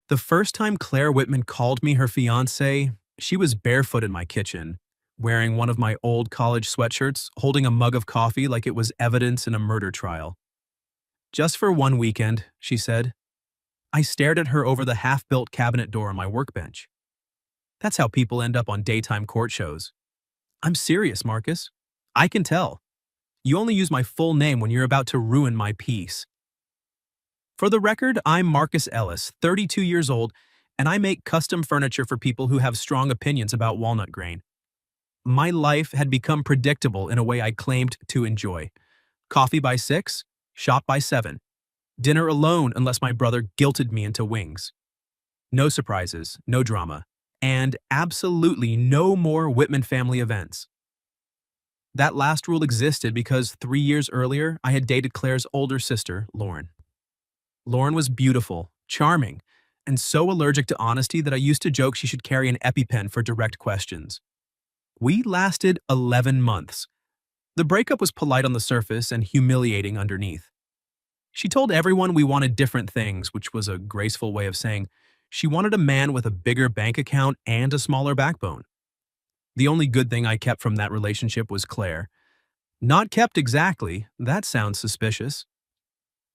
The first time Claire Whitman called me her fiancé, she was barefoot in my kitchen, wearing one of my old college sweatshirts, holding a mug of coffee like it was evidence in a murder trial. Just for one weekend, she said. I stared at her over the half-built cabinet door on my workbench. That's how people end up on daytime court shows. I'm serious, Marcus. I can tell. You only use my full name when you're about to ruin my peace. For the record, I'm Marcus Ellis, 32 years old, and I make custom furniture for people who have strong opinions about walnut grain. My life had become predictable in a way I claimed to enjoy. Coffee by 6, shop by 7. Dinner alone unless my brother guilted me into wings. No surprises, no drama, and absolutely no more Whitman family events. That last rule existed because 3 years earlier, I had dated Claire's older sister, Lauren. Lauren was beautiful, charming, and so allergic to honesty that I used to joke she should carry an EpiPen for direct questions. We lasted 11 months. The breakup was polite on the surface and humiliating underneath. She told everyone we wanted different things, which was a graceful way of saying she wanted a man with a bigger bank account and a smaller backbone. The only good thing I kept from that relationship was Claire. Not kept exactly, that sounds suspicious.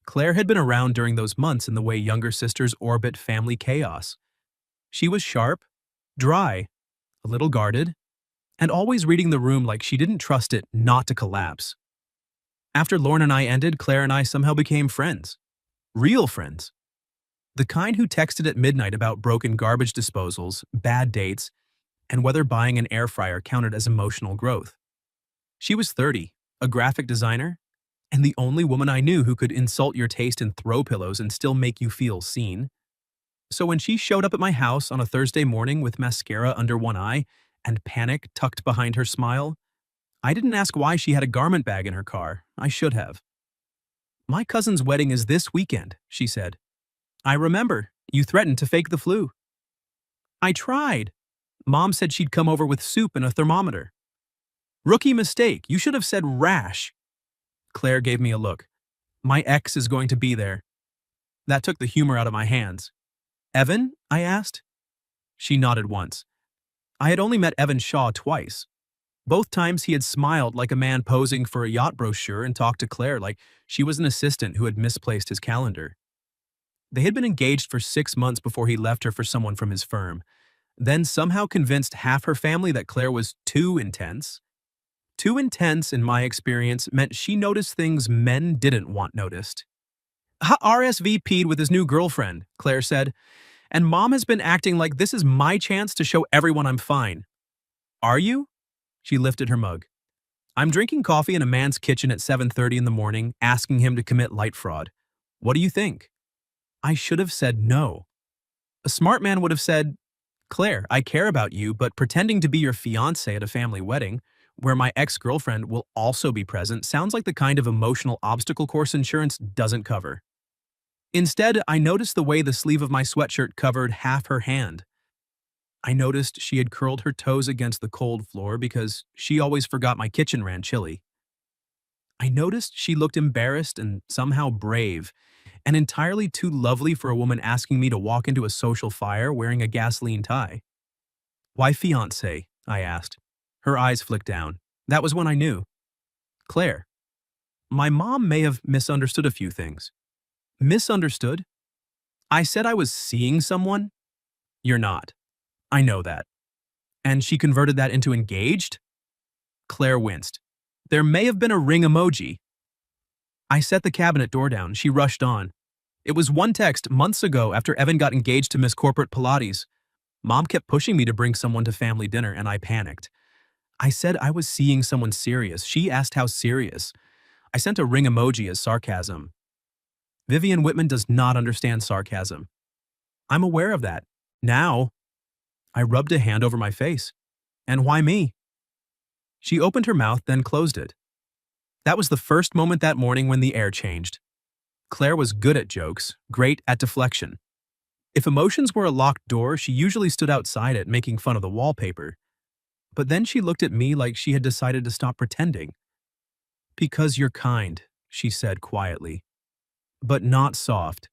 Claire had been around during those months in the way younger sisters orbit family chaos. She was sharp, dry, a little guarded, and always reading the room like she didn't trust it not to collapse. After Lauren and I ended, Claire and I somehow became friends. Real friends. The kind who texted at midnight about broken garbage disposals, bad dates, and whether buying an air fryer counted as emotional growth. She was 30, a graphic designer, and the only woman I knew who could insult your taste in throw pillows and still make you feel seen. So when she showed up at my house on a Thursday morning with mascara under one eye and panic tucked behind her smile, I didn't ask why she had a garment bag in her car. I should have. My cousin's wedding is this weekend, she said. I remember. You threatened to fake the flu. I tried. Mom said she'd come over with soup and a thermometer. Rookie mistake. You should have said rash. Claire gave me a look. My ex is going to be there. That took the humor out of my hands. Evan? I asked. She nodded once. I had only met Evan Shaw twice. Both times he had smiled like a man posing for a yacht brochure and talked to Claire like she was an assistant who had misplaced his calendar. They had been engaged for 6 months before he left her for someone from his firm, then somehow convinced half her family that Claire was too intense. Too intense, in my experience, meant she noticed things men didn't want noticed. RSVP'd with his new girlfriend, Claire said, and Mom has been acting like this is my chance to show everyone I'm fine. Are you? She lifted her mug. I'm drinking coffee in a man's kitchen at 7:30 in the morning, asking him to commit light fraud. What do you think? I should have said no. A smart man would have said, Claire, I care about you, but pretending to be your fiancé at a family wedding, where my ex-girlfriend will also be present, sounds like the kind of emotional obstacle course insurance doesn't cover. Instead, I noticed the way the sleeve of my sweatshirt covered half her hand. I noticed she had curled her toes against the cold floor because she always forgot my kitchen ran chilly. I noticed she looked embarrassed and somehow brave, and entirely too lovely for a woman asking me to walk into a social fire wearing a gasoline tie. Why fiancé? I asked. Her eyes flicked down. That was when I knew. Claire. My mom may have misunderstood a few things. Misunderstood? I said I was seeing someone? You're not. I know that. And she converted that into engaged? Claire winced. There may have been a ring emoji. I set the cabinet door down. She rushed on. It was one text months ago after Evan got engaged to Miss Corporate Pilates. Mom kept pushing me to bring someone to family dinner, and I panicked. I said I was seeing someone serious. She asked how serious. I sent a ring emoji as sarcasm. Vivian Whitman does not understand sarcasm. I'm aware of that. Now. I rubbed a hand over my face. And why me? She opened her mouth, then closed it. That was the first moment that morning when the air changed. Claire was good at jokes, great at deflection. If emotions were a locked door, she usually stood outside it, making fun of the wallpaper. But then she looked at me like she had decided to stop pretending. Because you're kind, she said quietly. But not soft.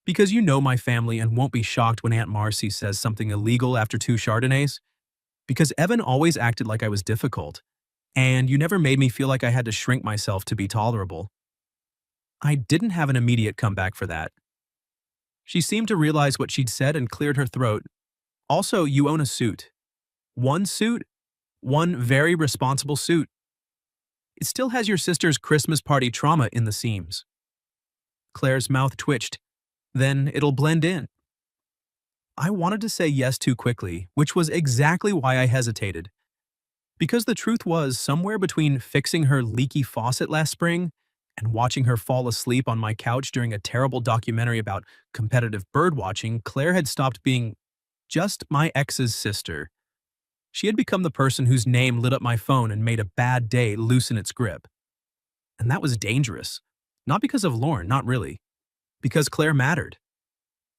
Because you know my family and won't be shocked when Aunt Marcy says something illegal after 2 Chardonnays. Because Evan always acted like I was difficult, and you never made me feel like I had to shrink myself to be tolerable. I didn't have an immediate comeback for that. She seemed to realize what she'd said and cleared her throat. Also, you own a suit. One suit? One very responsible suit. It still has your sister's Christmas party trauma in the seams. Claire's mouth twitched. Then it'll blend in. I wanted to say yes too quickly, which was exactly why I hesitated. Because the truth was, somewhere between fixing her leaky faucet last spring and watching her fall asleep on my couch during a terrible documentary about competitive birdwatching, Claire had stopped being just my ex's sister. She had become the person whose name lit up my phone and made a bad day loosen its grip. And that was dangerous. Not because of Lauren, not really. Because Claire mattered.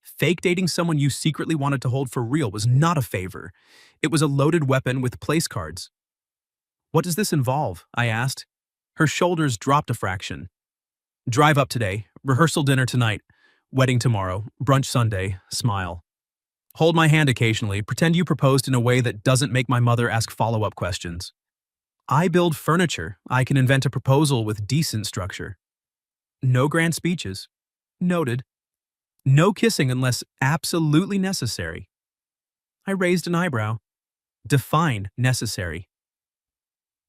Fake dating someone you secretly wanted to hold for real was not a favor. It was a loaded weapon with place cards. What does this involve? I asked. Her shoulders dropped a fraction. Drive up today, rehearsal dinner tonight, wedding tomorrow, brunch Sunday, smile. Hold my hand occasionally, pretend you proposed in a way that doesn't make my mother ask follow-up questions. I build furniture. I can invent a proposal with decent structure. No grand speeches. Noted. No kissing unless absolutely necessary. I raised an eyebrow. Define necessary.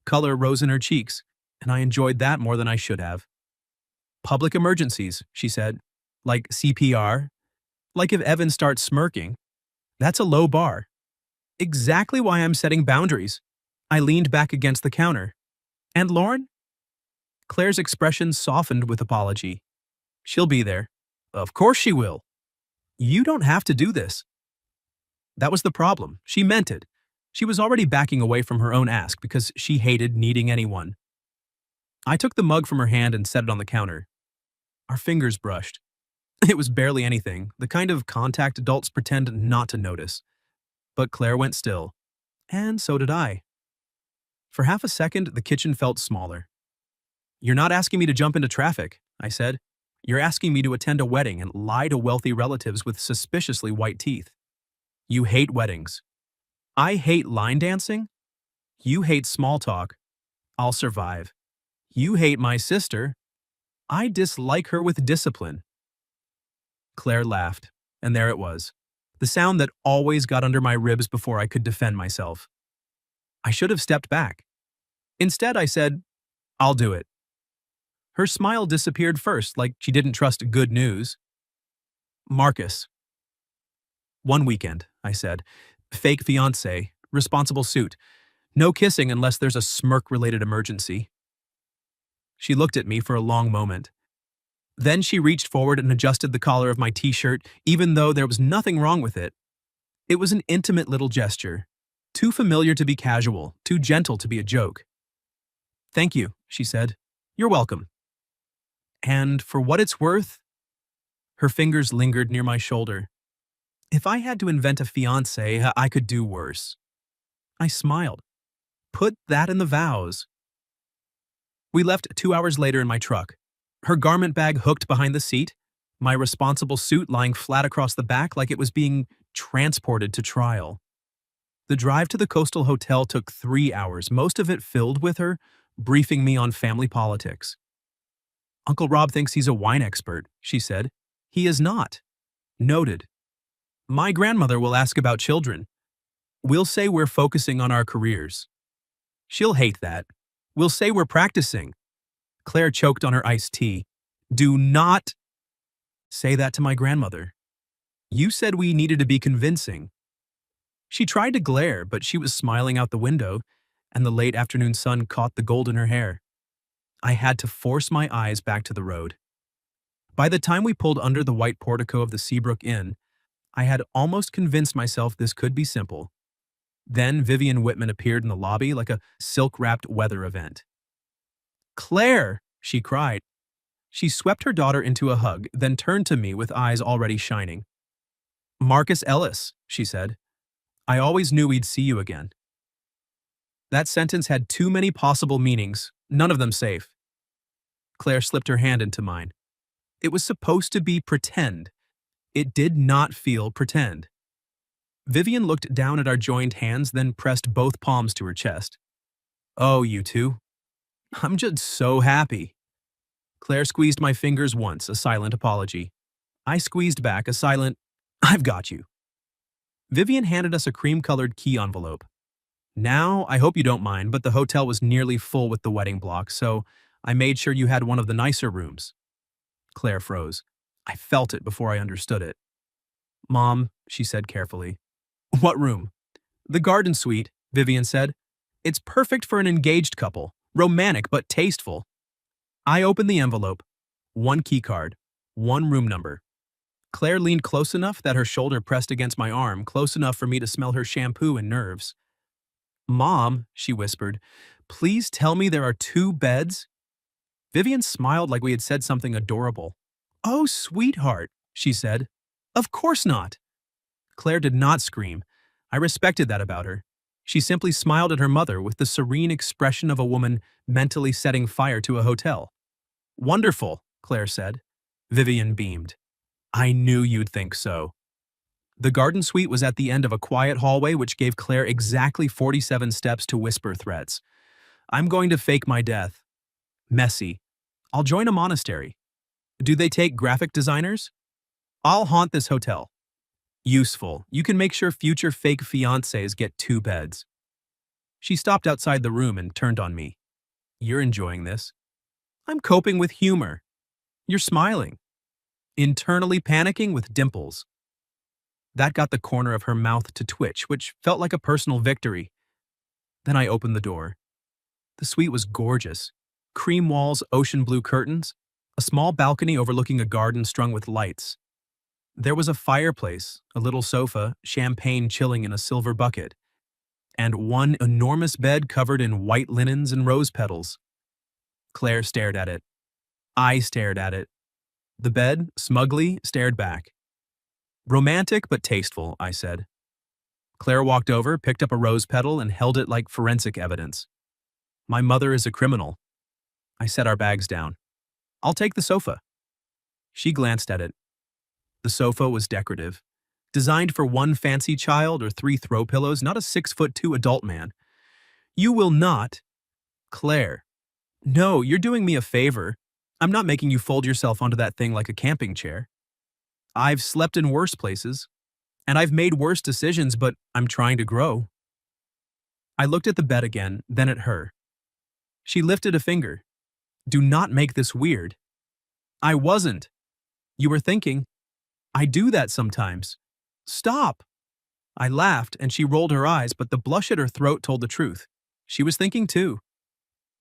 Color rose in her cheeks, and I enjoyed that more than I should have. Public emergencies, she said. Like CPR. Like if Evan starts smirking. That's a low bar. Exactly why I'm setting boundaries. I leaned back against the counter. And Lauren? Claire's expression softened with apology. She'll be there. Of course she will. You don't have to do this. That was the problem. She meant it. She was already backing away from her own ask because she hated needing anyone. I took the mug from her hand and set it on the counter. Our fingers brushed. It was barely anything, the kind of contact adults pretend not to notice. But Claire went still. And so did I. For half a second, the kitchen felt smaller. You're not asking me to jump into traffic, I said. You're asking me to attend a wedding and lie to wealthy relatives with suspiciously white teeth. You hate weddings. I hate line dancing. You hate small talk. I'll survive. You hate my sister. I dislike her with discipline. Claire laughed, and there it was. The sound that always got under my ribs before I could defend myself. I should have stepped back. Instead, I said, I'll do it. Her smile disappeared first, like she didn't trust good news. Marcus. One weekend, I said. Fake fiancé, responsible suit. No kissing unless there's a smirk-related emergency. She looked at me for a long moment. Then she reached forward and adjusted the collar of my t-shirt, even though there was nothing wrong with it. It was an intimate little gesture. Too familiar to be casual, too gentle to be a joke. Thank you, she said. You're welcome. And for what it's worth, her fingers lingered near my shoulder. If I had to invent a fiancé, I could do worse. I smiled. Put that in the vows. We left 2 hours later in my truck. Her garment bag hooked behind the seat, my responsible suit lying flat across the back like it was being transported to trial. The drive to the coastal hotel took 3 hours, most of it filled with her, briefing me on family politics. Uncle Rob thinks he's a wine expert, she said. He is not. Noted. My grandmother will ask about children. We'll say we're focusing on our careers. She'll hate that. We'll say we're practicing. Claire choked on her iced tea. Do not say that to my grandmother. You said we needed to be convincing. She tried to glare, but she was smiling out the window, and the late afternoon sun caught the gold in her hair. I had to force my eyes back to the road. By the time we pulled under the white portico of the Seabrook Inn, I had almost convinced myself this could be simple. Then Vivian Whitman appeared in the lobby like a silk-wrapped weather event. Claire, she cried. She swept her daughter into a hug, then turned to me with eyes already shining. Marcus Ellis, she said. I always knew we'd see you again. That sentence had too many possible meanings, none of them safe. Claire slipped her hand into mine. It was supposed to be pretend. It did not feel pretend. Vivian looked down at our joined hands, then pressed both palms to her chest. Oh, you two. I'm just so happy. Claire squeezed my fingers once, a silent apology. I squeezed back, a silent, I've got you. Vivian handed us a cream-colored key envelope. Now, I hope you don't mind, but the hotel was nearly full with the wedding block, so I made sure you had one of the nicer rooms. Claire froze. I felt it before I understood it. Mom, she said carefully. What room? The garden suite, Vivian said. It's perfect for an engaged couple, romantic but tasteful. I opened the envelope. One keycard, one room number. Claire leaned close enough that her shoulder pressed against my arm, close enough for me to smell her shampoo and nerves. Mom, she whispered, please tell me there are 2 beds? Vivian smiled like we had said something adorable. Oh, sweetheart, she said. Of course not. Claire did not scream. I respected that about her. She simply smiled at her mother with the serene expression of a woman mentally setting fire to a hotel. Wonderful, Claire said. Vivian beamed. I knew you'd think so. The garden suite was at the end of a quiet hallway which gave Claire exactly 47 steps to whisper threats. I'm going to fake my death. Messy. I'll join a monastery. Do they take graphic designers? I'll haunt this hotel. Useful. You can make sure future fake fiancés get 2 beds. She stopped outside the room and turned on me. You're enjoying this. I'm coping with humor. You're smiling. Internally panicking with dimples. That got the corner of her mouth to twitch, which felt like a personal victory. Then I opened the door. The suite was gorgeous. Cream walls, ocean blue curtains, a small balcony overlooking a garden strung with lights. There was a fireplace, a little sofa, champagne chilling in a silver bucket, and one enormous bed covered in white linens and rose petals. Claire stared at it. I stared at it. The bed, smugly, stared back. Romantic but tasteful, I said. Claire walked over, picked up a rose petal, and held it like forensic evidence. My mother is a criminal. I set our bags down. I'll take the sofa. She glanced at it. The sofa was decorative, designed for 1 fancy child or 3 throw pillows, not a 6'2" adult man. You will not. Claire. No, you're doing me a favor. I'm not making you fold yourself onto that thing like a camping chair. I've slept in worse places, and I've made worse decisions, but I'm trying to grow. I looked at the bed again, then at her. She lifted a finger. Do not make this weird. I wasn't. You were thinking. I do that sometimes. Stop. I laughed, and she rolled her eyes, but the blush at her throat told the truth. She was thinking too.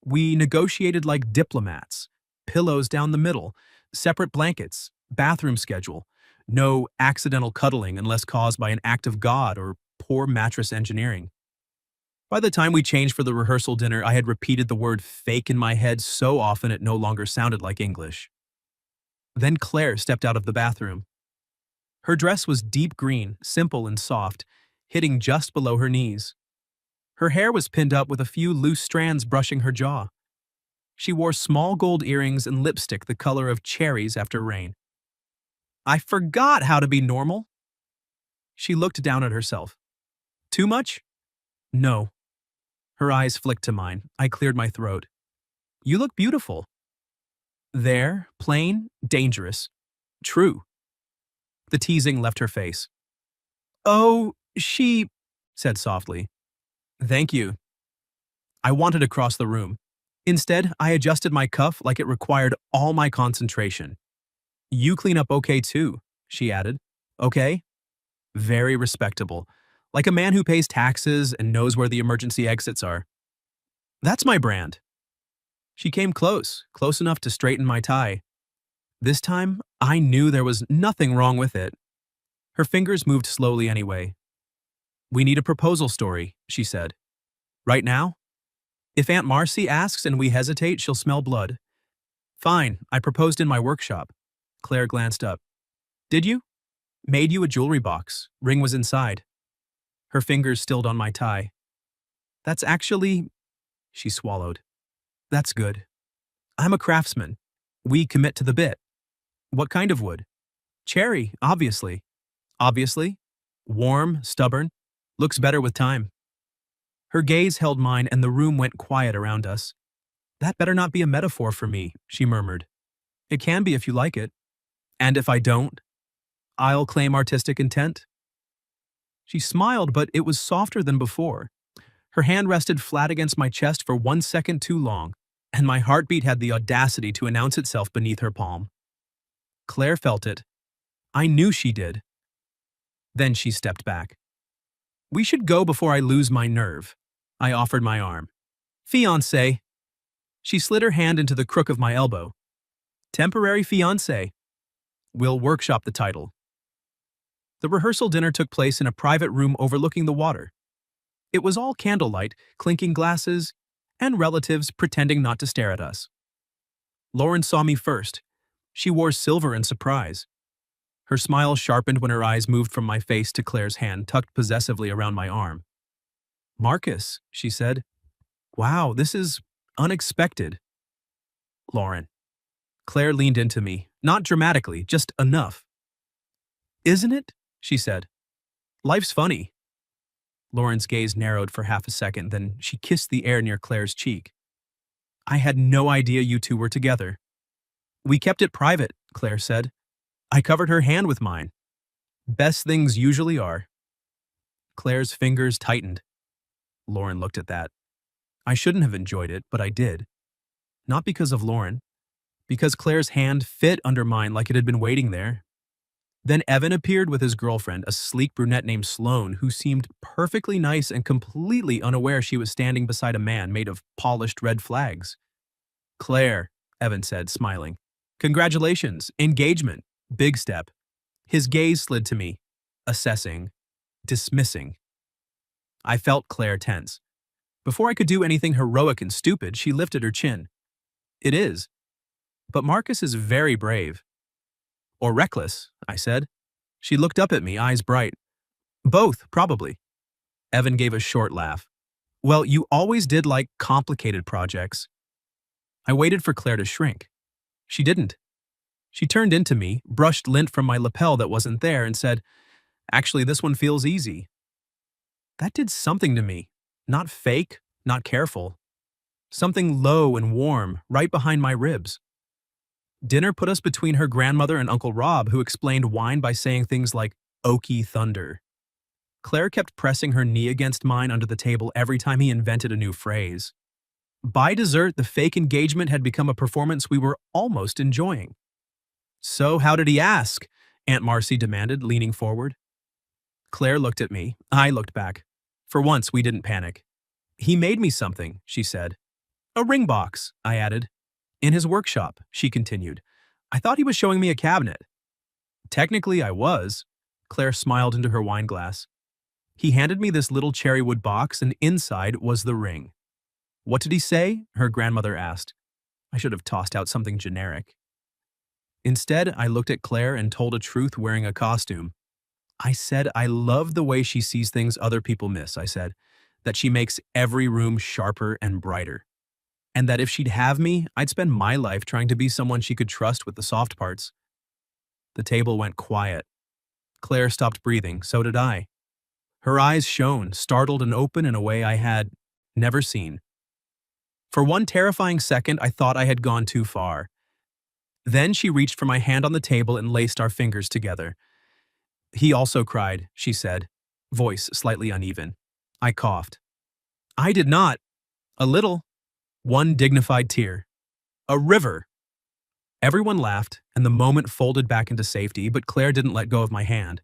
We negotiated like diplomats. Pillows down the middle, separate blankets, bathroom schedule, no accidental cuddling unless caused by an act of God or poor mattress engineering. By the time we changed for the rehearsal dinner, I had repeated the word fake in my head so often it no longer sounded like English. Then Claire stepped out of the bathroom. Her dress was deep green, simple and soft, hitting just below her knees. Her hair was pinned up with a few loose strands brushing her jaw. She wore small gold earrings and lipstick the color of cherries after rain. I forgot how to be normal. She looked down at herself. Too much? No. Her eyes flicked to mine. I cleared my throat. You look beautiful. There, plain, dangerous. True. The teasing left her face. Oh, she said softly. Thank you. I wanted to cross the room. Instead, I adjusted my cuff like it required all my concentration. You clean up okay too, she added. Okay? Very respectable. Like a man who pays taxes and knows where the emergency exits are. That's my brand. She came close enough to straighten my tie. This time, I knew there was nothing wrong with it. Her fingers moved slowly anyway. We need a proposal story, she said. Right now? If Aunt Marcy asks and we hesitate, she'll smell blood. Fine, I proposed in my workshop. Claire glanced up. Did you? Made you a jewelry box. Ring was inside. Her fingers stilled on my tie. That's actually... She swallowed. That's good. I'm a craftsman. We commit to the bit. What kind of wood? Cherry, obviously. Obviously. Warm, stubborn. Looks better with time. Her gaze held mine and the room went quiet around us. That better not be a metaphor for me, she murmured. It can be if you like it. And if I don't, I'll claim artistic intent. She smiled, but it was softer than before. Her hand rested flat against my chest for 1 second too long, and my heartbeat had the audacity to announce itself beneath her palm. Claire felt it. I knew she did. Then she stepped back. We should go before I lose my nerve. I offered my arm. Fiancé. She slid her hand into the crook of my elbow. Temporary fiancé. We'll workshop the title. The rehearsal dinner took place in a private room overlooking the water. It was all candlelight, clinking glasses, and relatives pretending not to stare at us. Lauren saw me first. She wore silver in surprise. Her smile sharpened when her eyes moved from my face to Claire's hand tucked possessively around my arm. Marcus, she said. Wow, this is unexpected. Lauren. Claire leaned into me, not dramatically, just enough. Isn't it? She said. Life's funny. Lauren's gaze narrowed for half a second, then she kissed the air near Claire's cheek. I had no idea you two were together. We kept it private, Claire said. I covered her hand with mine. Best things usually are. Claire's fingers tightened. Lauren looked at that. I shouldn't have enjoyed it, but I did. Not because of Lauren. Because Claire's hand fit under mine like it had been waiting there. Then Evan appeared with his girlfriend, a sleek brunette named Sloane, who seemed perfectly nice and completely unaware she was standing beside a man made of polished red flags. Claire, Evan said, smiling. Congratulations, engagement, big step. His gaze slid to me, assessing, dismissing. I felt Claire tense. Before I could do anything heroic and stupid, she lifted her chin. It is. But Marcus is very brave. Or reckless, I said. She looked up at me, eyes bright. Both, probably. Evan gave a short laugh. Well, you always did like complicated projects. I waited for Claire to shrink. She didn't. She turned into me, brushed lint from my lapel that wasn't there, and said, Actually, this one feels easy. That did something to me. Not fake, not careful. Something low and warm, right behind my ribs. Dinner put us between her grandmother and Uncle Rob, who explained wine by saying things like oaky thunder. Claire kept pressing her knee against mine under the table every time he invented a new phrase. By dessert, the fake engagement had become a performance we were almost enjoying. So how did he ask? Aunt Marcy demanded, leaning forward. Claire looked at me. I looked back. For once, we didn't panic. He made me something, she said. A ring box, I added. In his workshop, she continued. I thought he was showing me a cabinet. Technically, I was. Claire smiled into her wine glass. He handed me this little cherrywood box, and inside was the ring. What did he say? Her grandmother asked. I should have tossed out something generic. Instead, I looked at Claire and told a truth wearing a costume. I said I love the way she sees things other people miss, I said. That she makes every room sharper and brighter. And that if she'd have me, I'd spend my life trying to be someone she could trust with the soft parts. The table went quiet. Claire stopped breathing, so did I. Her eyes shone, startled and open in a way I had never seen. For one terrifying second, I thought I had gone too far. Then she reached for my hand on the table and laced our fingers together. He also cried, she said, voice slightly uneven. I coughed. I did not. A little. One dignified tear. A river. Everyone laughed, and the moment folded back into safety, but Claire didn't let go of my hand.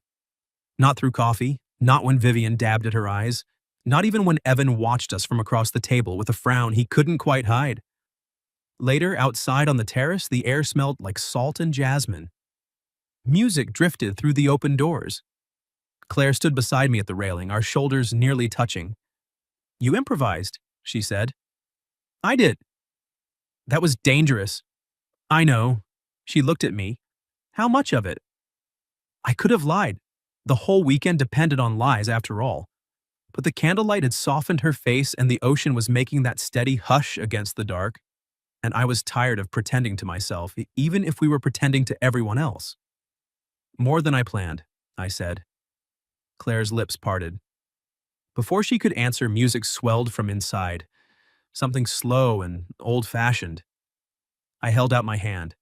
Not through coffee, not when Vivian dabbed at her eyes, not even when Evan watched us from across the table with a frown he couldn't quite hide. Later, outside on the terrace, the air smelled like salt and jasmine. Music drifted through the open doors. Claire stood beside me at the railing, our shoulders nearly touching. You improvised, she said. I did. That was dangerous. I know. She looked at me. How much of it? I could have lied. The whole weekend depended on lies after all. But the candlelight had softened her face and the ocean was making that steady hush against the dark. And I was tired of pretending to myself, even if we were pretending to everyone else. More than I planned, I said. Claire's lips parted. Before she could answer, music swelled from inside, something slow and old-fashioned. I held out my hand.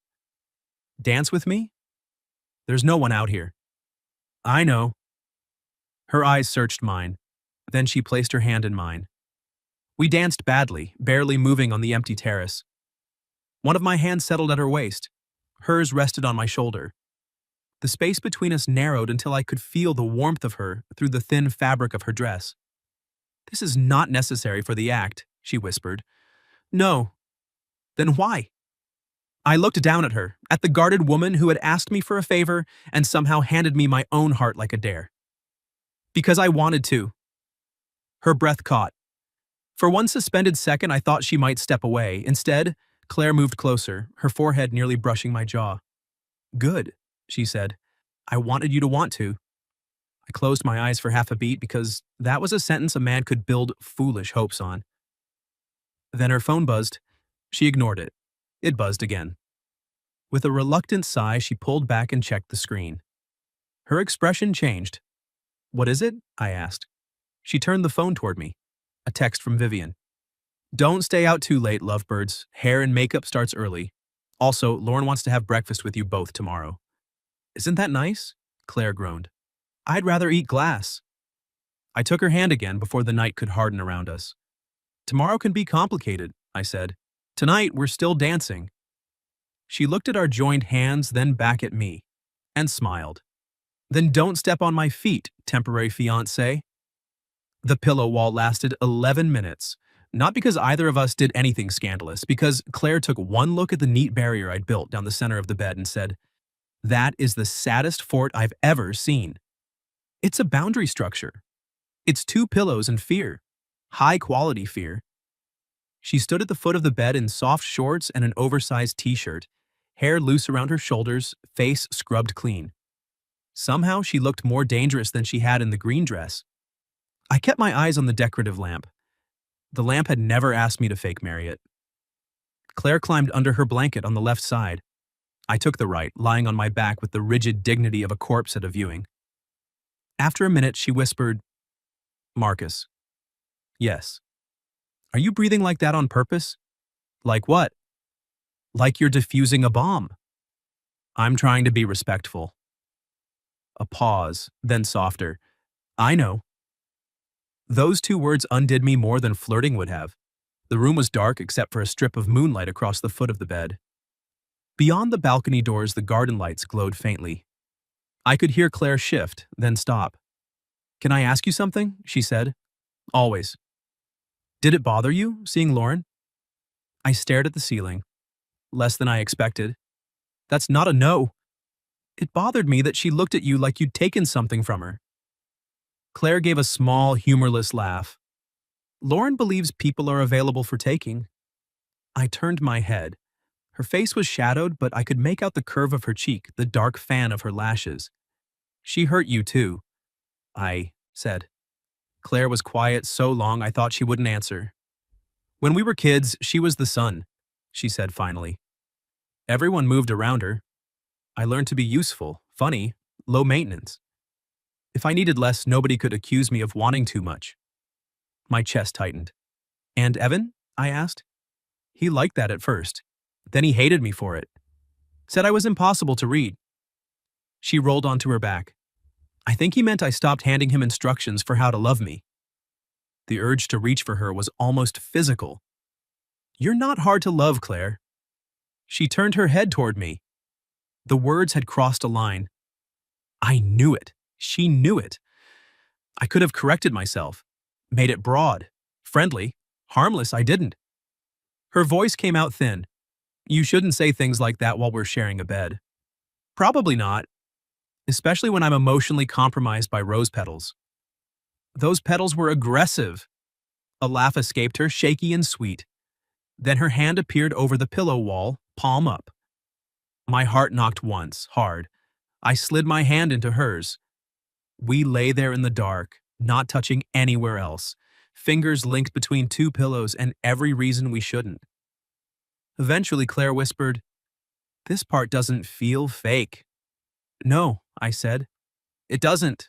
Dance with me? There's no one out here. I know. Her eyes searched mine. Then she placed her hand in mine. We danced badly, barely moving on the empty terrace. One of my hands settled at her waist. Hers rested on my shoulder. The space between us narrowed until I could feel the warmth of her through the thin fabric of her dress. This is not necessary for the act, she whispered. No. Then why? I looked down at her, at the guarded woman who had asked me for a favor and somehow handed me my own heart like a dare. Because I wanted to. Her breath caught. For one suspended second, I thought she might step away. Instead, Claire moved closer, her forehead nearly brushing my jaw. Good, she said. I wanted you to want to. I closed my eyes for half a beat because that was a sentence a man could build foolish hopes on. Then her phone buzzed. She ignored it. It buzzed again. With a reluctant sigh, she pulled back and checked the screen. Her expression changed. What is it? I asked. She turned the phone toward me. A text from Vivian. Don't stay out too late, lovebirds. Hair and makeup starts early. Also, Lauren wants to have breakfast with you both tomorrow. Isn't that nice? Claire groaned. I'd rather eat glass. I took her hand again before the night could harden around us. Tomorrow can be complicated, I said. Tonight, we're still dancing. She looked at our joined hands, then back at me, and smiled. Then don't step on my feet, temporary fiancé. The pillow wall lasted 11 minutes, not because either of us did anything scandalous, because Claire took one look at the neat barrier I'd built down the center of the bed and said, That is the saddest fort I've ever seen. It's a boundary structure. It's 2 pillows and fear. High-quality fear. She stood at the foot of the bed in soft shorts and an oversized t-shirt, hair loose around her shoulders, face scrubbed clean. Somehow she looked more dangerous than she had in the green dress. I kept my eyes on the decorative lamp. The lamp had never asked me to fake marry it. Claire climbed under her blanket on the left side. I took the right, lying on my back with the rigid dignity of a corpse at a viewing. After a minute, she whispered, Marcus. Yes. Are you breathing like that on purpose? Like what? Like you're defusing a bomb. I'm trying to be respectful. A pause, then softer. I know. Those 2 words undid me more than flirting would have. The room was dark except for a strip of moonlight across the foot of the bed. Beyond the balcony doors, the garden lights glowed faintly. I could hear Claire shift, then stop. Can I ask you something? She said. Always. Did it bother you, seeing Lauren? I stared at the ceiling. Less than I expected. That's not a no. It bothered me that she looked at you like you'd taken something from her. Claire gave a small, humorless laugh. Lauren believes people are available for taking. I turned my head. Her face was shadowed, but I could make out the curve of her cheek, the dark fan of her lashes. She hurt you too, I said. Claire was quiet so long I thought she wouldn't answer. When we were kids, she was the sun, she said finally. Everyone moved around her. I learned to be useful, funny, low maintenance. If I needed less, nobody could accuse me of wanting too much. My chest tightened. And Evan? I asked. He liked that at first. Then he hated me for it. Said I was impossible to read. She rolled onto her back. I think he meant I stopped handing him instructions for how to love me. The urge to reach for her was almost physical. You're not hard to love, Claire. She turned her head toward me. The words had crossed a line. I knew it. She knew it. I could have corrected myself, made it broad, friendly, harmless. I didn't. Her voice came out thin. You shouldn't say things like that while we're sharing a bed. Probably not, especially when I'm emotionally compromised by rose petals. Those petals were aggressive. A laugh escaped her, shaky and sweet. Then her hand appeared over the pillow wall, palm up. My heart knocked once, hard. I slid my hand into hers. We lay there in the dark, not touching anywhere else, fingers linked between 2 pillows and every reason we shouldn't. Eventually, Claire whispered, This part doesn't feel fake. No, I said. It doesn't.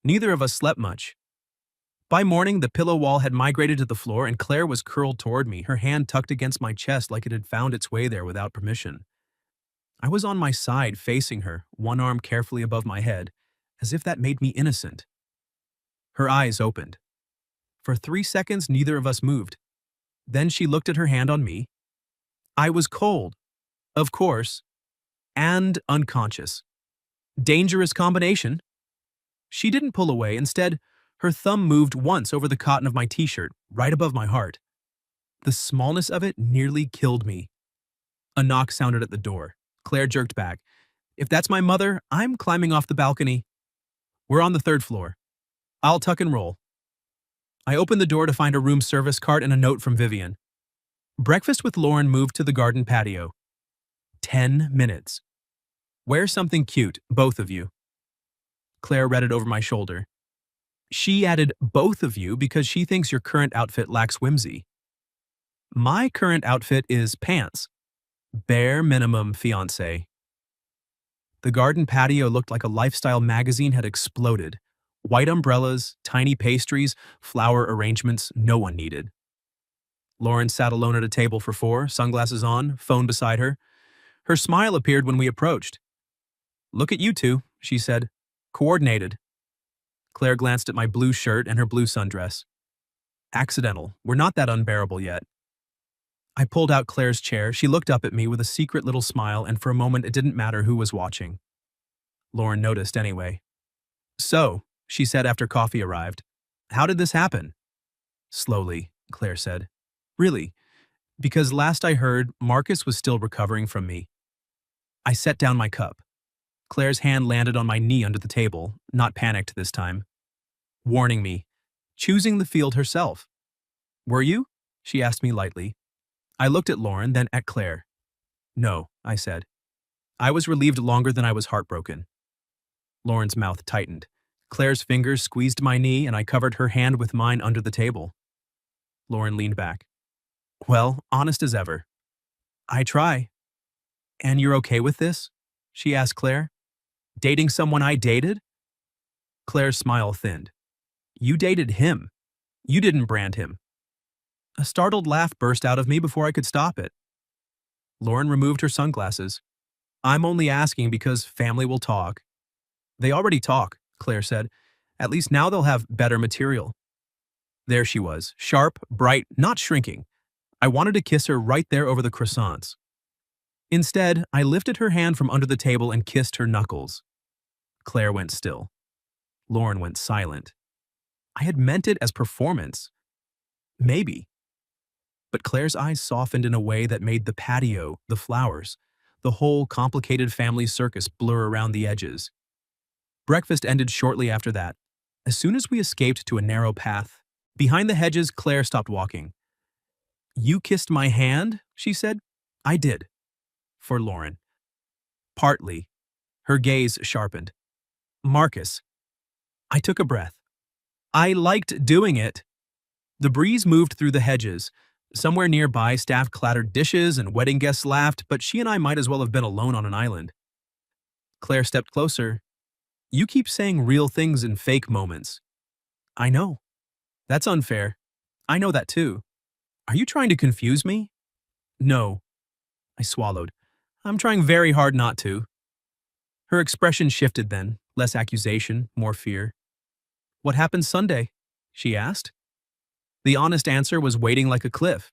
Neither of us slept much. By morning, the pillow wall had migrated to the floor and Claire was curled toward me, her hand tucked against my chest like it had found its way there without permission. I was on my side facing her, one arm carefully above my head, as if that made me innocent. Her eyes opened. For 3 seconds, neither of us moved. Then she looked at her hand on me. I was cold, of course, and unconscious. Dangerous combination. She didn't pull away. Instead, her thumb moved once over the cotton of my t-shirt, right above my heart. The smallness of it nearly killed me. A knock sounded at the door. Claire jerked back. If that's my mother, I'm climbing off the balcony. We're on the 3rd floor. I'll tuck and roll. I opened the door to find a room service cart and a note from Vivian. Breakfast with Lauren moved to the garden patio. 10 minutes. Wear something cute, both of you. Claire read it over my shoulder. She added both of you because she thinks your current outfit lacks whimsy. My current outfit is pants. Bare minimum, fiancé. The garden patio looked like a lifestyle magazine had exploded. White umbrellas, tiny pastries, flower arrangements no one needed. Lauren sat alone at a table for 4, sunglasses on, phone beside her. Her smile appeared when we approached. Look at you two, she said. Coordinated. Claire glanced at my blue shirt and her blue sundress. Accidental. We're not that unbearable yet. I pulled out Claire's chair. She looked up at me with a secret little smile, and for a moment it didn't matter who was watching. Lauren noticed anyway. So, she said after coffee arrived, how did this happen? Slowly, Claire said. Really, because last I heard, Marcus was still recovering from me. I set down my cup. Claire's hand landed on my knee under the table, not panicked this time. Warning me, choosing the field herself. Were you? She asked me lightly. I looked at Lauren, then at Claire. No, I said. I was relieved longer than I was heartbroken. Lauren's mouth tightened. Claire's fingers squeezed my knee and I covered her hand with mine under the table. Lauren leaned back. Well, honest as ever. I try. And you're okay with this? She asked Claire. Dating someone I dated? Claire's smile thinned. You dated him. You didn't brand him. A startled laugh burst out of me before I could stop it. Lauren removed her sunglasses. I'm only asking because family will talk. They already talk, Claire said. At least now they'll have better material. There she was, sharp, bright, not shrinking. I wanted to kiss her right there over the croissants. Instead, I lifted her hand from under the table and kissed her knuckles. Claire went still. Lauren went silent. I had meant it as performance. Maybe. But Claire's eyes softened in a way that made the patio, the flowers, the whole complicated family circus blur around the edges. Breakfast ended shortly after that. As soon as we escaped to a narrow path, behind the hedges, Claire stopped walking. You kissed my hand, she said. I did. For Lauren. Partly. Her gaze sharpened. Marcus. I took a breath. I liked doing it. The breeze moved through the hedges. Somewhere nearby, staff clattered dishes and wedding guests laughed, but she and I might as well have been alone on an island. Claire stepped closer. You keep saying real things in fake moments. I know. That's unfair. I know that too. Are you trying to confuse me? No. I swallowed. I'm trying very hard not to. Her expression shifted then, less accusation, more fear. What happened Sunday? She asked. The honest answer was waiting like a cliff.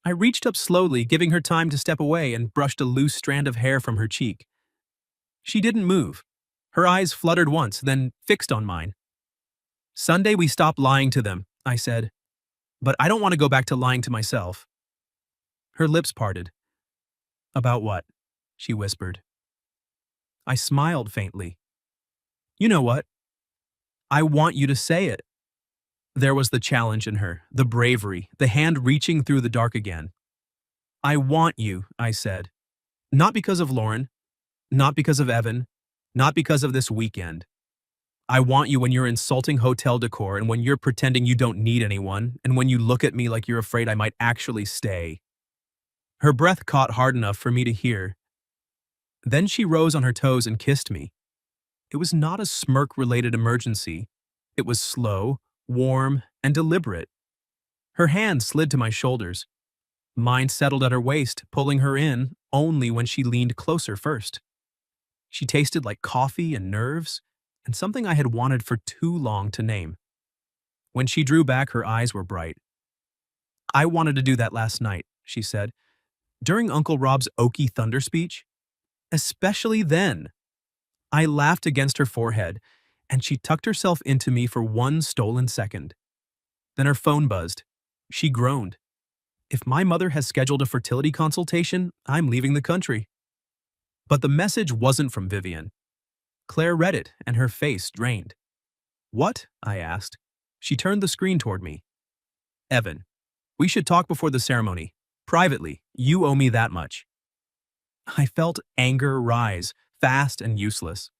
I reached up slowly, giving her time to step away, and brushed a loose strand of hair from her cheek. She didn't move. Her eyes fluttered once, then fixed on mine. Sunday we stopped lying to them, I said. But I don't want to go back to lying to myself. Her lips parted. About what? She whispered. I smiled faintly. You know what? I want you to say it. There was the challenge in her, the bravery, the hand reaching through the dark again. I want you, I said. Not because of Lauren, not because of Evan, not because of this weekend. I want you when you're insulting hotel decor and when you're pretending you don't need anyone and when you look at me like you're afraid I might actually stay. Her breath caught hard enough for me to hear. Then she rose on her toes and kissed me. It was not a smirk-related emergency. It was slow, warm, and deliberate. Her hand slid to my shoulders. Mine settled at her waist, pulling her in only when she leaned closer first. She tasted like coffee and nerves, and something I had wanted for too long to name. When she drew back, her eyes were bright. "I wanted to do that last night," she said, "during Uncle Rob's Okie Thunder speech. Especially then." I laughed against her forehead, and she tucked herself into me for one stolen second. Then her phone buzzed. She groaned. "If my mother has scheduled a fertility consultation, I'm leaving the country." But the message wasn't from Vivian. Claire read it, and her face drained. "What?" I asked. She turned the screen toward me. "Evan, we should talk before the ceremony. Privately, you owe me that much." I felt anger rise, fast and useless.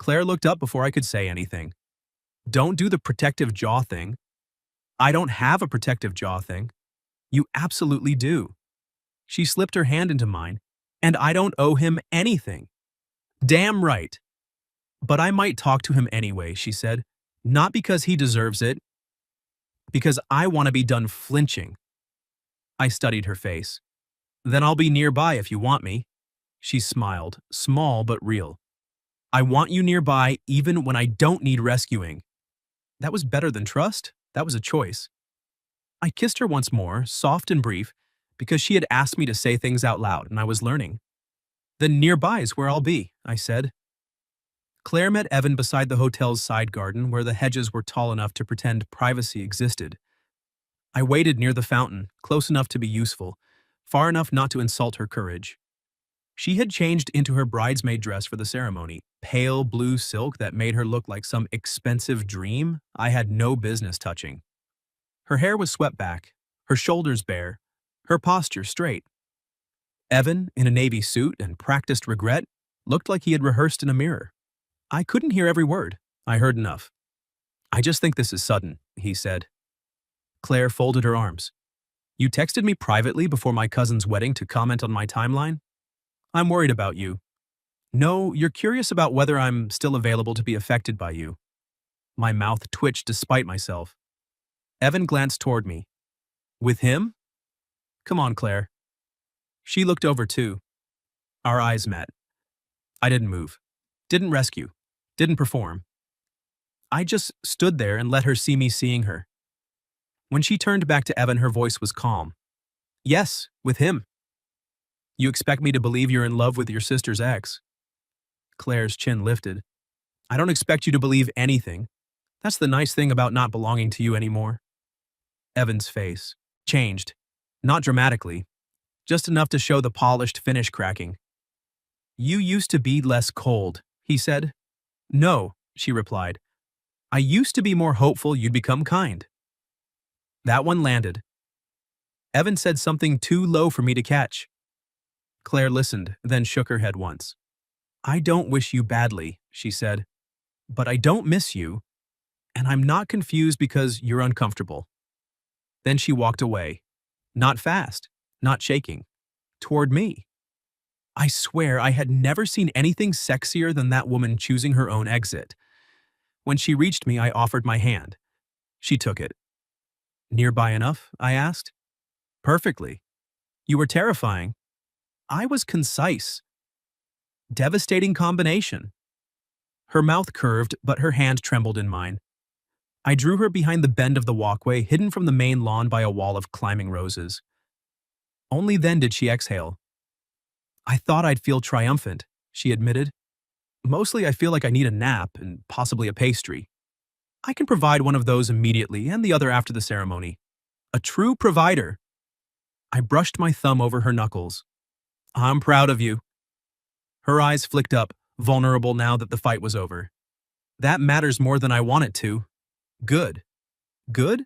Claire looked up before I could say anything. "Don't do the protective jaw thing." "I don't have a protective jaw thing." "You absolutely do." She slipped her hand into mine. "And I don't owe him anything." "Damn right." "But I might talk to him anyway," she said. "Not because he deserves it. Because I want to be done flinching." I studied her face. "Then I'll be nearby if you want me." She smiled, small but real. "I want you nearby even when I don't need rescuing." That was better than trust. That was a choice. I kissed her once more, soft and brief, because she had asked me to say things out loud, and I was learning. "Then nearby is where I'll be," I said. Claire met Evan beside the hotel's side garden where the hedges were tall enough to pretend privacy existed. I waited near the fountain, close enough to be useful, far enough not to insult her courage. She had changed into her bridesmaid dress for the ceremony, pale blue silk that made her look like some expensive dream I had no business touching. Her hair was swept back, her shoulders bare, her posture straight. Evan, in a navy suit and practiced regret, looked like he had rehearsed in a mirror. I couldn't hear every word. I heard enough. "I just think this is sudden," he said. Claire folded her arms. "You texted me privately before my cousin's wedding to comment on my timeline? I'm worried about you." "No, you're curious about whether I'm still available to be affected by you." My mouth twitched despite myself. Evan glanced toward me. "With him?" "Come on, Claire." She looked over too. Our eyes met. I didn't move. Didn't rescue. Didn't perform. I just stood there and let her see me seeing her. When she turned back to Evan, her voice was calm. "Yes, with him." "You expect me to believe you're in love with your sister's ex?" Claire's chin lifted. "I don't expect you to believe anything. That's the nice thing about not belonging to you anymore." Evan's face changed. Not dramatically. Just enough to show the polished finish cracking. "You used to be less cold," he said. "No," she replied. "I used to be more hopeful you'd become kind." That one landed. Evan said something too low for me to catch. Claire listened, then shook her head once. "I don't wish you badly," she said. "But I don't miss you, and I'm not confused because you're uncomfortable." Then she walked away. Not fast, not shaking. Toward me. I swear I had never seen anything sexier than that woman choosing her own exit. When she reached me, I offered my hand. She took it. "Nearby enough?" I asked. "Perfectly." "You were terrifying." I was concise. Devastating combination. Her mouth curved, but her hand trembled in mine. I drew her behind the bend of the walkway, hidden from the main lawn by a wall of climbing roses. Only then did she exhale. "I thought I'd feel triumphant," she admitted. "Mostly I feel like I need a nap and possibly a pastry. I can provide one of those immediately and the other after the ceremony. A true provider." I brushed my thumb over her knuckles. "I'm proud of you." Her eyes flicked up, vulnerable now that the fight was over. "That matters more than I want it to." "Good." "Good?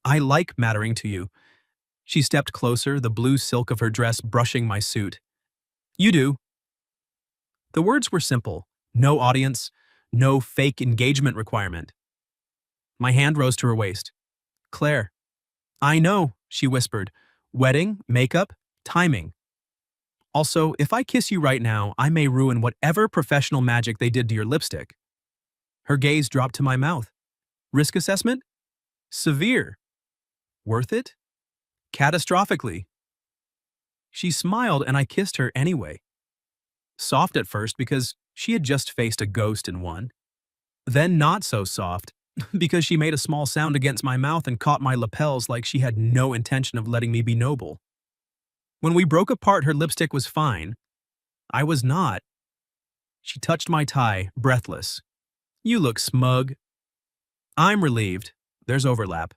I like mattering to you." She stepped closer, the blue silk of her dress brushing my suit. "You do." The words were simple. No audience, no fake engagement requirement. My hand rose to her waist. "Claire." "I know," she whispered. "Wedding, makeup, timing." Also, if I kiss you right now, I may ruin whatever professional magic they did to your lipstick. Her gaze dropped to my mouth. Risk assessment? Severe. Worth it? Catastrophically. She smiled and I kissed her anyway. Soft at first because she had just faced a ghost in one. Then not so soft because she made a small sound against my mouth and caught my lapels like she had no intention of letting me be noble. When we broke apart, her lipstick was fine. I was not. She touched my tie, breathless. You look smug. I'm relieved. There's overlap.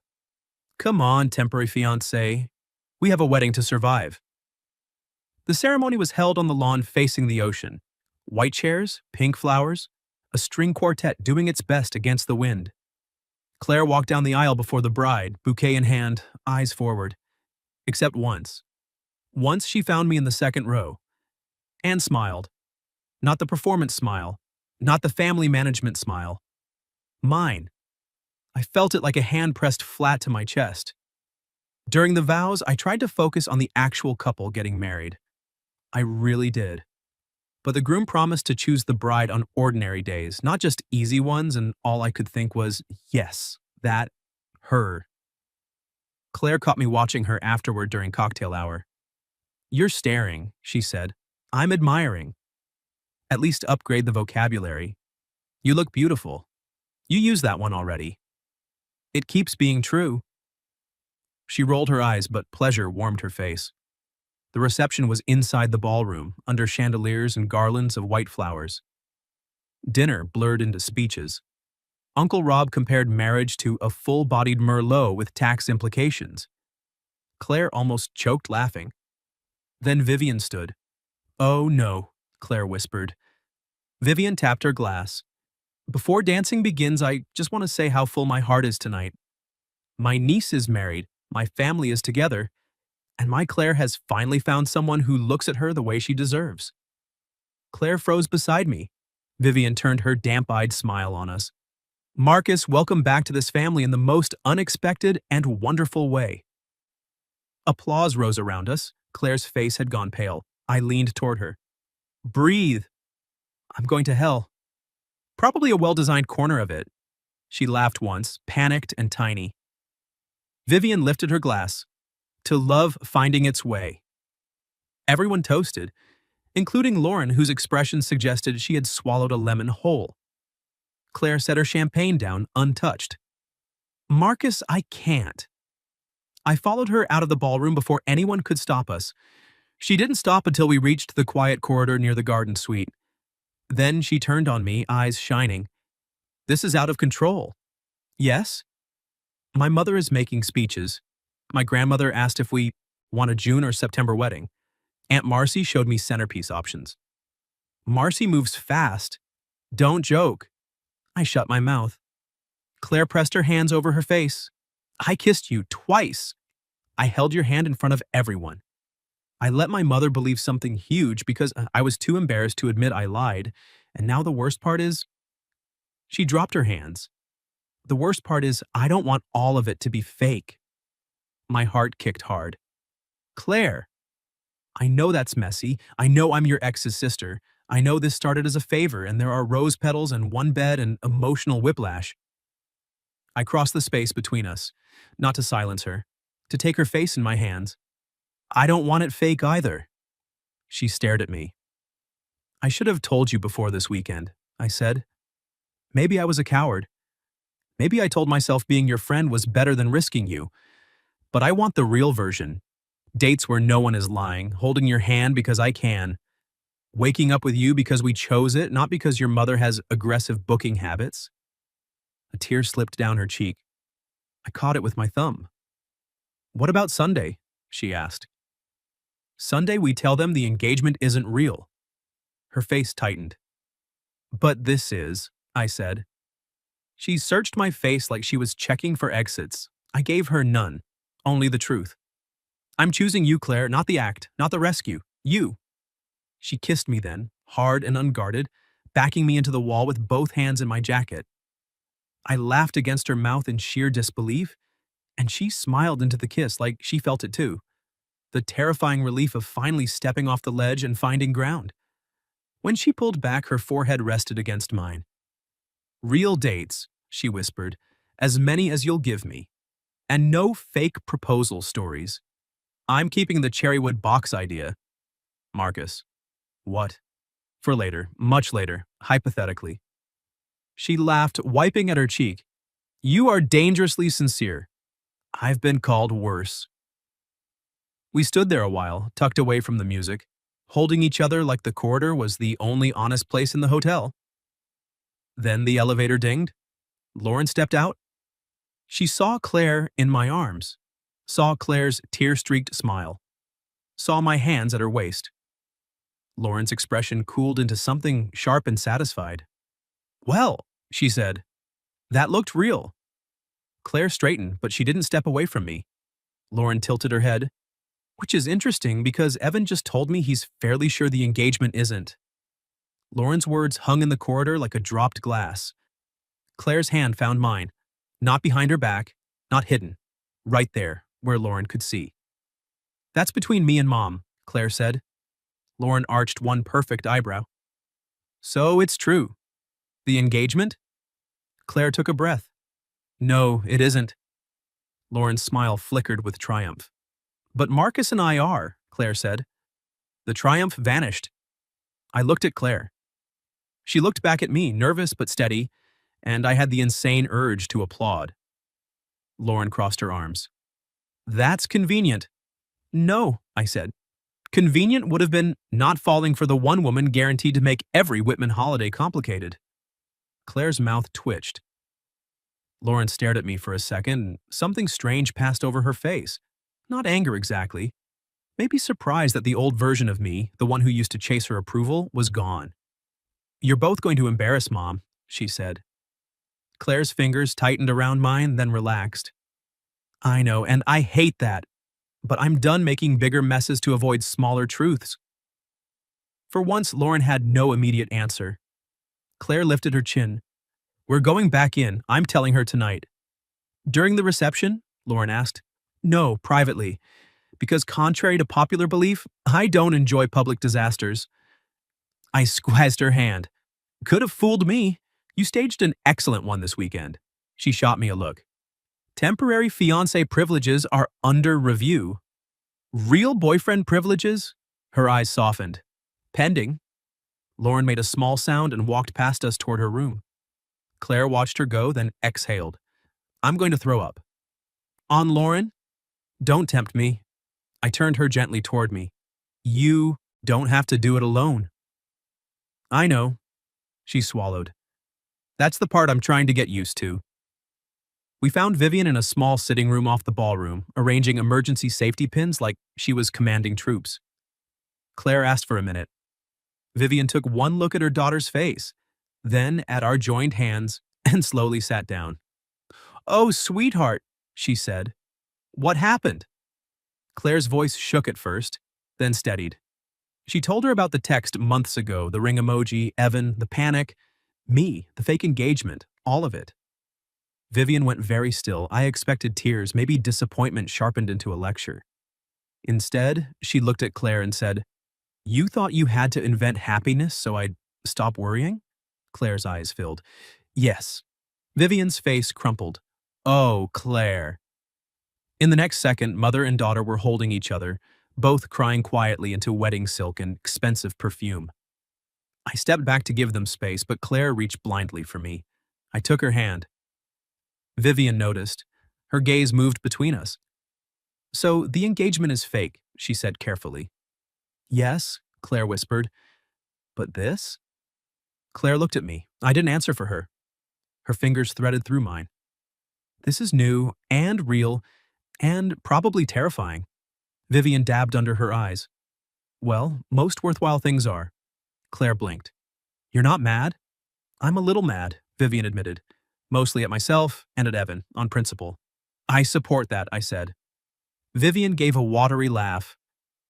Come on, temporary fiancé. We have a wedding to survive. The ceremony was held on the lawn facing the ocean. White chairs, pink flowers, a string quartet doing its best against the wind. Claire walked down the aisle before the bride, bouquet in hand, eyes forward. Except once. Once she found me in the second row. And smiled. Not the performance smile. Not the family management smile. Mine. I felt it like a hand pressed flat to my chest. During the vows, I tried to focus on the actual couple getting married. I really did. But the groom promised to choose the bride on ordinary days, not just easy ones, and all I could think was, yes, that, her. Claire caught me watching her afterward during cocktail hour. You're staring, she said. I'm admiring. At least upgrade the vocabulary. You look beautiful. You used that one already. It keeps being true. She rolled her eyes, but pleasure warmed her face. The reception was inside the ballroom, under chandeliers and garlands of white flowers. Dinner blurred into speeches. Uncle Rob compared marriage to a full-bodied Merlot with tax implications. Claire almost choked laughing. Then Vivian stood. Oh no, Claire whispered. Vivian tapped her glass. Before dancing begins, I just want to say how full my heart is tonight. My niece is married, my family is together, and my Claire has finally found someone who looks at her the way she deserves. Claire froze beside me. Vivian turned her damp-eyed smile on us. Marcus, welcome back to this family in the most unexpected and wonderful way. Applause rose around us. Claire's face had gone pale. I leaned toward her. Breathe. I'm going to hell. Probably a well-designed corner of it. She laughed once, panicked and tiny. Vivian lifted her glass. To love finding its way. Everyone toasted, including Lauren, whose expression suggested she had swallowed a lemon whole. Claire set her champagne down, untouched. Marcus, I can't. I followed her out of the ballroom before anyone could stop us. She didn't stop until we reached the quiet corridor near the garden suite. Then she turned on me, eyes shining. This is out of control. Yes? My mother is making speeches. My grandmother asked if we want a June or September wedding. Aunt Marcy showed me centerpiece options. Marcy moves fast. Don't joke. I shut my mouth. Claire pressed her hands over her face. I kissed you twice. I held your hand in front of everyone. I let my mother believe something huge because I was too embarrassed to admit I lied. And now the worst part is, she dropped her hands. The worst part is, I don't want all of it to be fake. My heart kicked hard. Claire, I know that's messy. I know I'm your ex's sister. I know this started as a favor and there are rose petals and one bed and emotional whiplash. I crossed the space between us, not to silence her, to take her face in my hands. I don't want it fake either. She stared at me. I should have told you before this weekend, I said. Maybe I was a coward. Maybe I told myself being your friend was better than risking you. But I want the real version. Dates where no one is lying, holding your hand because I can. Waking up with you because we chose it, not because your mother has aggressive booking habits. A tear slipped down her cheek. I caught it with my thumb. What about Sunday? She asked. Sunday we tell them the engagement isn't real. Her face tightened. But this is, I said. She searched my face like she was checking for exits. I gave her none. Only the truth. I'm choosing you, Claire, not the act, not the rescue. You. She kissed me then, hard and unguarded, backing me into the wall with both hands in my jacket. I laughed against her mouth in sheer disbelief, and she smiled into the kiss like she felt it too. the terrifying relief of finally stepping off the ledge and finding ground. When she pulled back, her forehead rested against mine. "Real dates," she whispered, "as many as you'll give me. And no fake proposal stories. I'm keeping the cherrywood box idea." Marcus. "What?" "For later, much later, hypothetically." She laughed, wiping at her cheek. "You are dangerously sincere. I've been called worse." We stood there a while, tucked away from the music, holding each other like the corridor was the only honest place in the hotel. Then the elevator dinged. Lauren stepped out. She saw Claire in my arms, saw Claire's tear-streaked smile, saw my hands at her waist. Lauren's expression cooled into something sharp and satisfied. "Well," she said, "that looked real." Claire straightened, but she didn't step away from me. Lauren tilted her head, "Which is interesting because Evan just told me he's fairly sure the engagement isn't." Lauren's words hung in the corridor like a dropped glass. Claire's hand found mine, not behind her back, not hidden, right there, where Lauren could see. "That's between me and Mom," Claire said. Lauren arched one perfect eyebrow. "So it's true. The engagement?" Claire took a breath. "No, it isn't." Lauren's smile flickered with triumph. "But Marcus and I are," Claire said. The triumph vanished. I looked at Claire. She looked back at me, nervous but steady, and I had the insane urge to applaud. Lauren crossed her arms. "That's convenient." "No," I said. "Convenient would have been not falling for the one woman guaranteed to make every Whitman holiday complicated." Claire's mouth twitched. Lauren stared at me for a second, and something strange passed over her face. Not anger exactly. Maybe surprise that the old version of me, the one who used to chase her approval, was gone. "You're both going to embarrass Mom," she said. Claire's fingers tightened around mine, then relaxed. "I know, and I hate that. But I'm done making bigger messes to avoid smaller truths." For once, Lauren had no immediate answer. Claire lifted her chin. "We're going back in. I'm telling her tonight." "During the reception?" Lauren asked. "No, privately. Because contrary to popular belief, I don't enjoy public disasters." I squeezed her hand. "Could have fooled me. You staged an excellent one this weekend." She shot me a look. "Temporary fiancé privileges are under review." "Real boyfriend privileges?" Her eyes softened. "Pending." Lauren made a small sound and walked past us toward her room. Claire watched her go, then exhaled. "I'm going to throw up." "On Lauren?" "Don't tempt me." I turned her gently toward me. "You don't have to do it alone." "I know." She swallowed. "That's the part I'm trying to get used to." We found Vivian in a small sitting room off the ballroom, arranging emergency safety pins like she was commanding troops. Claire asked for a minute. Vivian took one look at her daughter's face, then at our joined hands, and slowly sat down. "Oh, sweetheart," she said. "What happened?" Claire's voice shook at first, then steadied. She told her about the text months ago, the ring emoji, Evan, the panic, me, the fake engagement, all of it. Vivian went very still. I expected tears, maybe disappointment sharpened into a lecture. Instead, she looked at Claire and said, "You thought you had to invent happiness so I'd stop worrying?" Claire's eyes filled. "Yes." Vivian's face crumpled. "Oh, Claire." In the next second, mother and daughter were holding each other, both crying quietly into wedding silk and expensive perfume. I stepped back to give them space, but Claire reached blindly for me. I took her hand. Vivian noticed. Her gaze moved between us. "So the engagement is fake," she said carefully. "Yes," Claire whispered. "But this?" Claire looked at me. I didn't answer for her. Her fingers threaded through mine. "This is new and real and probably terrifying." Vivian dabbed under her eyes. "Well, most worthwhile things are." Claire blinked. "You're not mad?" "I'm a little mad," Vivian admitted. "Mostly at myself and at Evan, on principle." "I support that," I said. Vivian gave a watery laugh.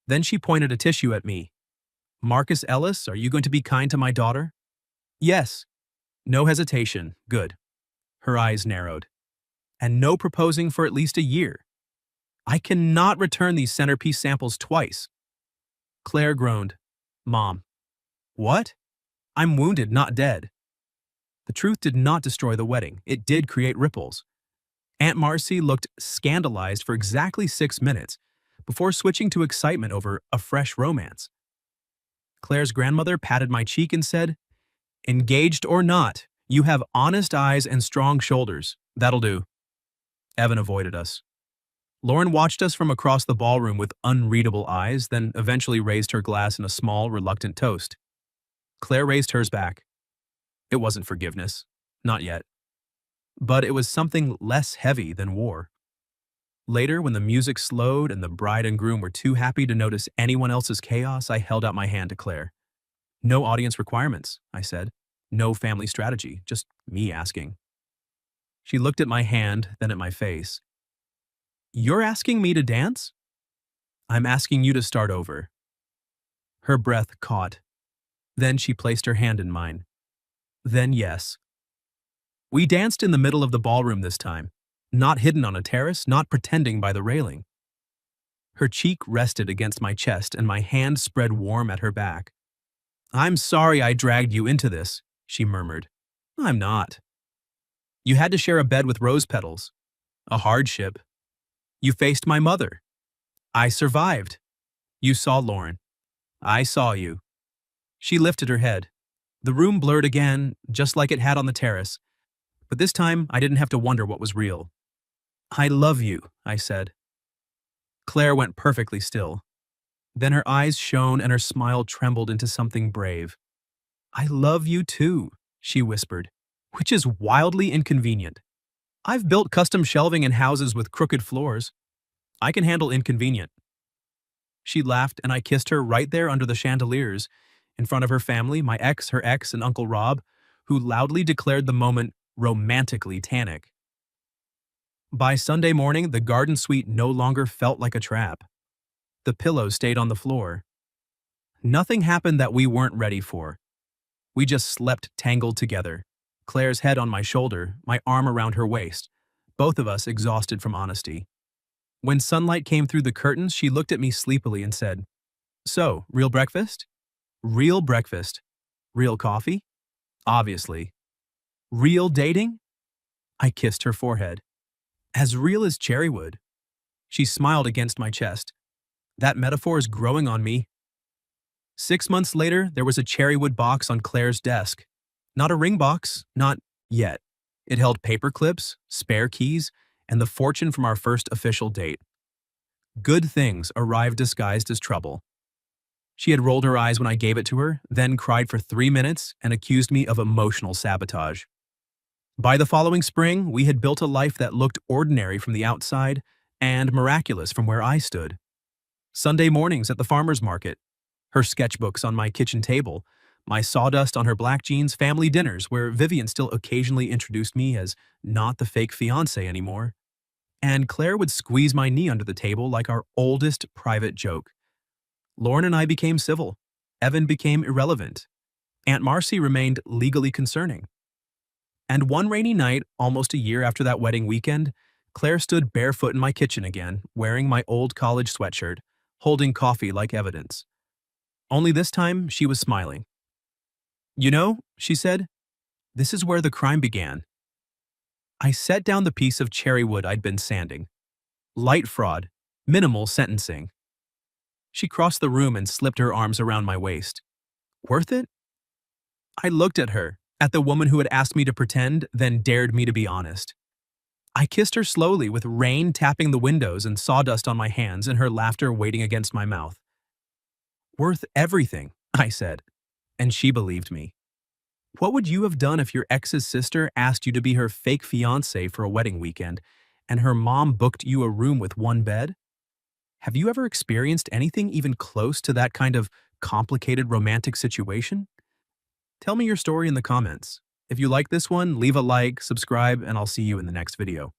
Then she pointed a tissue at me. "Marcus Ellis, are you going to be kind to my daughter?" "Yes." No hesitation. Good. Her eyes narrowed. "And no proposing for at least a year." I cannot return these centerpiece samples twice. Claire groaned. Mom. What? I'm wounded, not dead. The truth did not destroy the wedding. It did create ripples. Aunt Marcy looked scandalized for exactly 6 minutes before switching to excitement over a fresh romance. Claire's grandmother patted my cheek and said, Engaged or not, you have honest eyes and strong shoulders. That'll do. Evan avoided us. Lauren watched us from across the ballroom with unreadable eyes, then eventually raised her glass in a small, reluctant toast. Claire raised hers back. It wasn't forgiveness. Not yet. But it was something less heavy than war. Later, when the music slowed and the bride and groom were too happy to notice anyone else's chaos, I held out my hand to Claire. No audience requirements, I said. No family strategy, just me asking. She looked at my hand, then at my face. You're asking me to dance? I'm asking you to start over. Her breath caught. Then she placed her hand in mine. Then yes. We danced in the middle of the ballroom this time, not hidden on a terrace, not pretending by the railing. Her cheek rested against my chest and my hand spread warm at her back. I'm sorry I dragged you into this, she murmured. I'm not. You had to share a bed with rose petals. A hardship. You faced my mother. I survived. You saw Lauren. I saw you. She lifted her head. The room blurred again, just like it had on the terrace. But this time, I didn't have to wonder what was real. I love you, I said. Claire went perfectly still. Then her eyes shone and her smile trembled into something brave. I love you too, she whispered, which is wildly inconvenient. I've built custom shelving in houses with crooked floors. I can handle inconvenient. She laughed and I kissed her right there under the chandeliers, in front of her family, my ex, her ex, and Uncle Rob, who loudly declared the moment romantically tannic. By Sunday morning, the garden suite no longer felt like a trap. The pillows stayed on the floor. Nothing happened that we weren't ready for. We just slept tangled together, Claire's head on my shoulder, my arm around her waist, both of us exhausted from honesty. When sunlight came through the curtains, she looked at me sleepily and said, So, real breakfast? Real breakfast. Real coffee? Obviously. Real dating? I kissed her forehead. As real as cherrywood. She smiled against my chest. That metaphor is growing on me. 6 months later, there was a cherrywood box on Claire's desk. Not a ring box, not yet. It held paper clips, spare keys, and the fortune from our first official date. Good things arrived disguised as trouble. She had rolled her eyes when I gave it to her, then cried for 3 minutes and accused me of emotional sabotage. By the following spring, we had built a life that looked ordinary from the outside and miraculous from where I stood. Sunday mornings at the farmer's market, her sketchbooks on my kitchen table, my sawdust on her black jeans, family dinners where Vivian still occasionally introduced me as not the fake fiancé anymore. And Claire would squeeze my knee under the table like our oldest private joke. Lauren and I became civil. Evan became irrelevant. Aunt Marcy remained legally concerning. And one rainy night, almost a year after that wedding weekend, Claire stood barefoot in my kitchen again, wearing my old college sweatshirt, holding coffee like evidence. Only this time, she was smiling. You know, she said, this is where the crime began. I set down the piece of cherry wood I'd been sanding. Light fraud, minimal sentencing. She crossed the room and slipped her arms around my waist. Worth it? I looked at her, at the woman who had asked me to pretend, then dared me to be honest. I kissed her slowly with rain tapping the windows and sawdust on my hands and her laughter waiting against my mouth. Worth everything, I said, and she believed me. What would you have done if your ex's sister asked you to be her fake fiancé for a wedding weekend and her mom booked you a room with one bed? Have you ever experienced anything even close to that kind of complicated romantic situation? Tell me your story in the comments. If you like this one, leave a like, subscribe, and I'll see you in the next video.